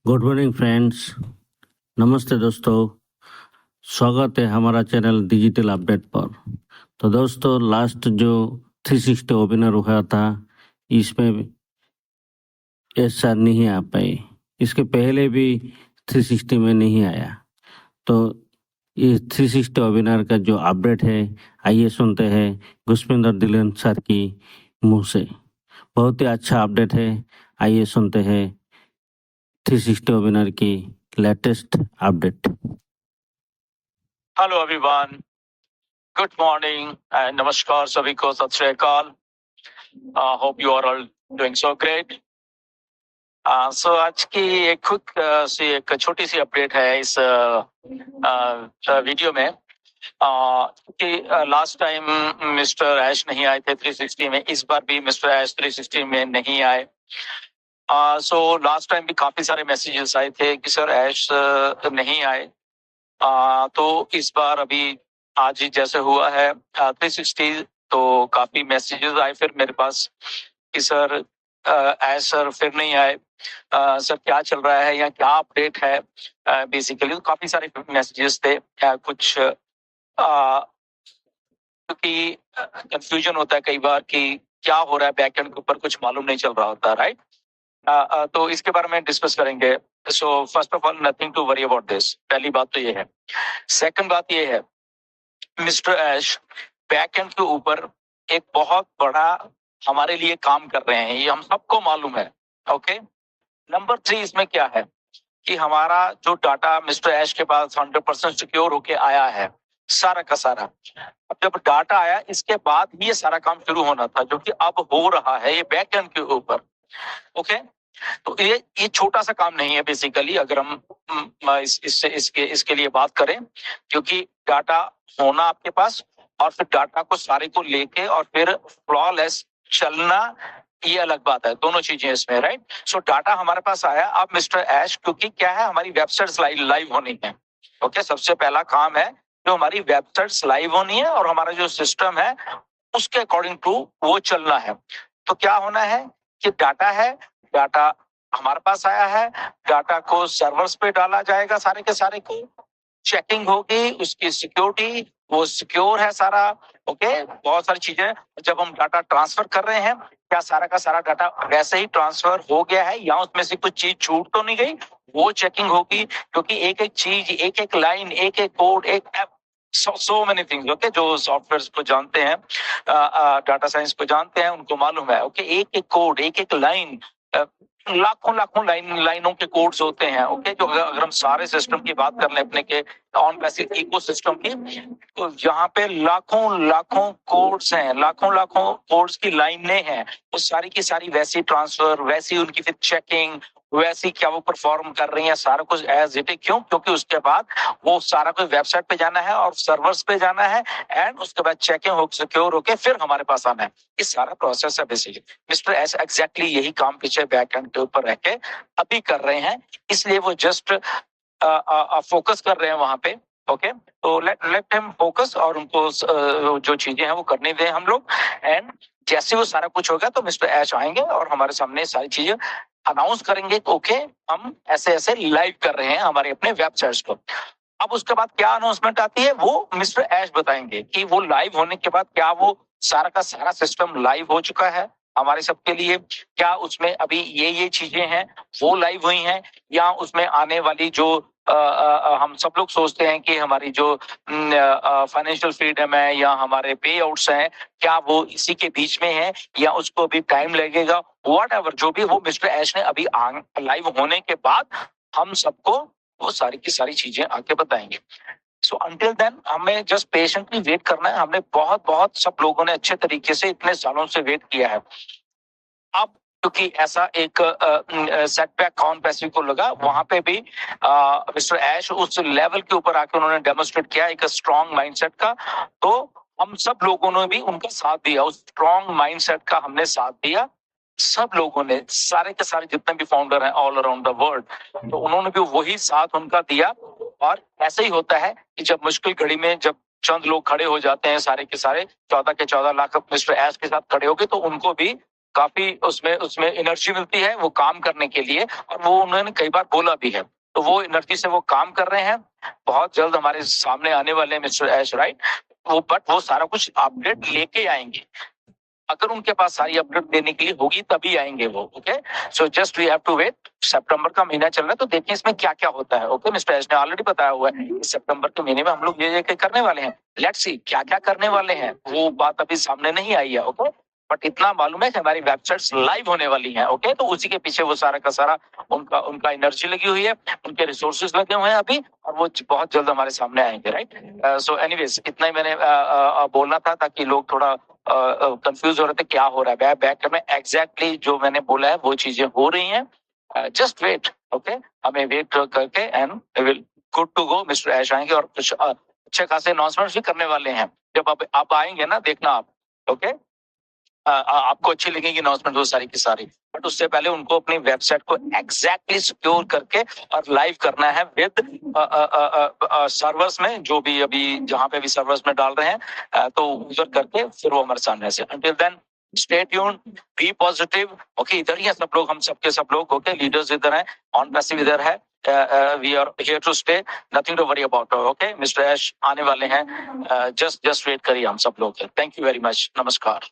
Good morning friends, नमस्ते दोस्तों। स्वागत है हमारा चैनल डिजिटल अपडेट पर। तो दोस्तों, लास्ट जो 360 वेबिनार हुआ था, इसमें एस सर नहीं आ पाए। इसके पहले भी 360 में नहीं आया। तो ये 360 वेबिनार का जो अपडेट है, आइए सुनते हैं गुष्पिंदर दिलन सर की मुंह से। बहुत ही अच्छा अपडेट है, आइए सुनते हैं 360 वेबिनार की latest update. Hello everyone, good morning and नमस्कार सभी को, सत श्री अकाल। Hope you are all doing so great. So आज की एक छोटी सी अपडेट है इस वीडियो में कि लास्ट टाइम मिस्टर ऐश नहीं आए थे 360 में, इस बार भी मिस्टर ऐश 360 में नहीं आए। सो लास्ट टाइम भी काफी सारे मैसेजेस आए थे कि सर ऐश नहीं आए। तो इस बार अभी आज ही जैसे हुआ है 360, तो काफी मैसेजेस आए फिर मेरे पास कि सर ऐश सर फिर नहीं आए। सर क्या चल रहा है या क्या अपडेट है। बेसिकली काफी सारे मैसेजेस थे। कुछ क्योंकि कंफ्यूजन होता है कई बार कि क्या हो रहा है बैकएंड के ऊपर, कुछ मालूम नहीं चल रहा होता, राइट। तो इसके बारे में डिस्कस करेंगे। So first of all, nothing to worry about this, पहली बात तो ये है। सेकंड बात ये है, मिस्टर ऐश बैकएंड के ऊपर एक बहुत बड़ा हमारे लिए काम कर रहे हैं, ये हम सबको मालूम है। ओके, नंबर 3 इसमें क्या है कि हमारा जो डाटा मिस्टर ऐश के पास 100% सिक्योर होके आया है, सारा का सारा। अब जब डाटा आया, इसके बाद ही ये सारा काम शुरू होना था, जो कि अब हो रहा है ये बैकएंड के ऊपर। ओके, तो ये छोटा सा काम नहीं है बेसिकली, अगर हम इसके लिए बात करें, क्योंकि डाटा होना आपके पास और फिर डाटा को सारे को लेके और फिर फ्लॉलेस चलना, ये अलग बात है। दोनों चीजें इसमें, राइट। सो डाटा हमारे पास आया। अब मिस्टर ऐश, क्योंकि क्या है, हमारी वेबसाइट्स लाइव होनी है। ओके, सबसे पहला काम है जो हमारी वेबसाइट्स लाइव होनी है और हमारा जो सिस्टम है उसके अकॉर्डिंग टू वो चलना है। तो क्या होना है कि डाटा है, डाटा हमारे पास आया है, डाटा को सर्वर्स पे डाला जाएगा, सारे के सारे को चेकिंग होगी, उसकी सिक्योरिटी, वो सिक्योर है सारा। ओके, बहुत सारी चीजें। जब हम डाटा ट्रांसफर कर रहे हैं, क्या सारा का सारा डाटा वैसे ही ट्रांसफर हो गया है या उसमें से कुछ चीज छूट तो नहीं गई, वो चेकिंग होगी। क्योंकि एक एक चीज, एक एक लाइन, एक एक कोड, एक app, so many things. Okay, जो सॉफ्टवेयर को जानते हैं, डाटा साइंस को जानते हैं, उनको मालूम है। ओके, एक एक कोड, एक एक लाइन, लाखों लाखों लाइनों के कोड्स होते हैं। ओके, जो अगर हम सारे सिस्टम की बात कर लें अपने के ऑन बेसिक इकोसिस्टम की, तो यहाँ पे लाखों लाखों कोड्स हैं, लाखों लाखों कोड्स की लाइनें हैं। वो सारी की सारी वैसी ट्रांसफर, वैसी उनकी फिर चेकिंग, वैसी क्या वो परफॉर्म कर रही है, सारा कुछ एज इट इज। क्यों? क्योंकि उसके बाद वो सारा कुछ वेबसाइट पे जाना है और सर्वर्स पे जाना है, एंड उसके बाद चेकिंग हो, सिक्योर होके फिर हमारे पास आना है। ये सारा प्रोसेस है बेसिकली। मिस्टर एस एग्जैक्टली यही काम पीछे बैकएंड के ऊपर रह के अभी कर रहे हैं, इसलिए वो जस्ट फोकस कर रहे हैं वहां पे। ओके, तो लेट हिम फोकस और उनको जो चीजें हैं वो करने दें हम लोग। एंड जैसे वो सारा कुछ होगा तो मिस्टर ऐश आएंगे और हमारे सामने सारी चीजें अनाउंस करेंगे। ओके, हम ऐसे ऐसे लाइव कर रहे हैं हमारे अपने वेबसाइट्स को। अब उसके बाद क्या अनाउंसमेंट आती है वो मिस्टर ऐश बताएंगे कि वो लाइव होने के बाद क्या वो सारा का सारा सिस्टम लाइव हो चुका है हमारे सबके लिए, क्या उसमें अभी ये चीजें हैं वो लाइव हुई हैं, या उसमें आने वाली जो हम सब लोग सोचते हैं कि हमारी जो फाइनेंशियल फ्रीडम है या हमारे पे आउट्स हैं, क्या वो इसी के बीच में है या उसको भी टाइम लगेगा। व्हाटएवर जो भी, वो मिस्टर ऐश ने अभी लाइव होने के बाद हम सबको वो सारी की सारी चीजें आके बताएंगे। सो अंटिल देन हमें जस्ट पेशेंटली वेट करना है। हमने बहुत बहुत सब लोगों ने अच्छे तरीके से इतने सालों से वेट किया है। अब क्योंकि ऐसा एक सेटबैक ऑन पैसिव को लगा, वहां पे भी मिस्टर ऐश उस लेवल के ऊपर आके उन्होंने डेमोन्स्ट्रेट किया एक स्ट्रॉन्ग माइंडसेट का। तो हम सब लोगों ने भी उनका साथ दिया, उस स्ट्रॉन्ग माइंडसेट का हमने साथ दिया। सब लोगों ने, सारे के सारे जितने भी फाउंडर हैं ऑल अराउंड द वर्ल्ड, तो उन्होंने भी वही साथ उनका दिया। और ऐसे ही होता है कि जब मुश्किल घड़ी में जब चंद लोग खड़े हो जाते हैं, सारे के सारे 14 के 14 लाख मिस्टर ऐश के साथ खड़े हो गए, तो उनको भी काफी उसमें उसमें एनर्जी मिलती है वो काम करने के लिए, और वो उन्होंने कई बार बोला भी है। तो वो एनर्जी से वो काम कर रहे हैं, बहुत जल्द हमारे सामने आने वाले हैं मिस्टर ऐश, राइट। वो सारा कुछ अपडेट लेके आएंगे, अगर उनके पास सारी अपडेट देने के लिए होगी तभी आएंगे वो। Okay, so just we have to wait. सितंबर का महीना चल रहा है, तो देखिए इसमें क्या क्या होता है। ओके, मिस्टर एस ने ऑलरेडी बताया हुआ है कि सितंबर के महीने में हम लोग ये करने वाले हैं। लेट्स सी क्या क्या करने वाले हैं, वो बात अभी सामने नहीं आई है। ओके, बट इतना मालूम है कि हमारी वेबसाइट्स लाइव होने वाली हैं। ओके, तो उसी के पीछे वो सारा का सारा उनका उनका एनर्जी लगी हुई है, उनके रिसोर्सेज लगे हुए हैं अभी, और वो बहुत जल्द हमारे सामने आएंगे, राइट। सो एनीवेज इतना ही मैंने बोलना था, ताकि लोग थोड़ा कंफ्यूज हो रहे थे क्या हो रहा है बैक में। एग्जैक्टली जो मैंने बोला है वो चीजें हो रही हैं। जस्ट वेट, ओके, हमें वेट करके and will good to go. Mister Ash आएंगे और कुछ अच्छे खासे अनाउंसमेंट्स भी करने वाले हैं। जब आप आएंगे ना, देखना आप। ओके, आपको अच्छी लगेगी अनाउंसमेंट वो सारी की सारी, बट उससे पहले उनको अपनी वेबसाइट को एग्जैक्टली सिक्योर करके और लाइव करना है विद सर्वर्स में, जो भी अभी जहां पे भी सर्वर्स में डाल रहे हैं, तो यूजर करके फिर वो हमारे सामने से। Until then stay tuned, be positive. Okay, इधर ही है सब लोग, हम सबके सब लोग। ओके, लीडर्स इधर हैं, ऑन पैसिव इधर है। We are here to stay, nothing to worry about. Okay, mister Ash आने वाले हैं, जस्ट वेट करिए हम सब लोग। थैंक यू वेरी मच, नमस्कार।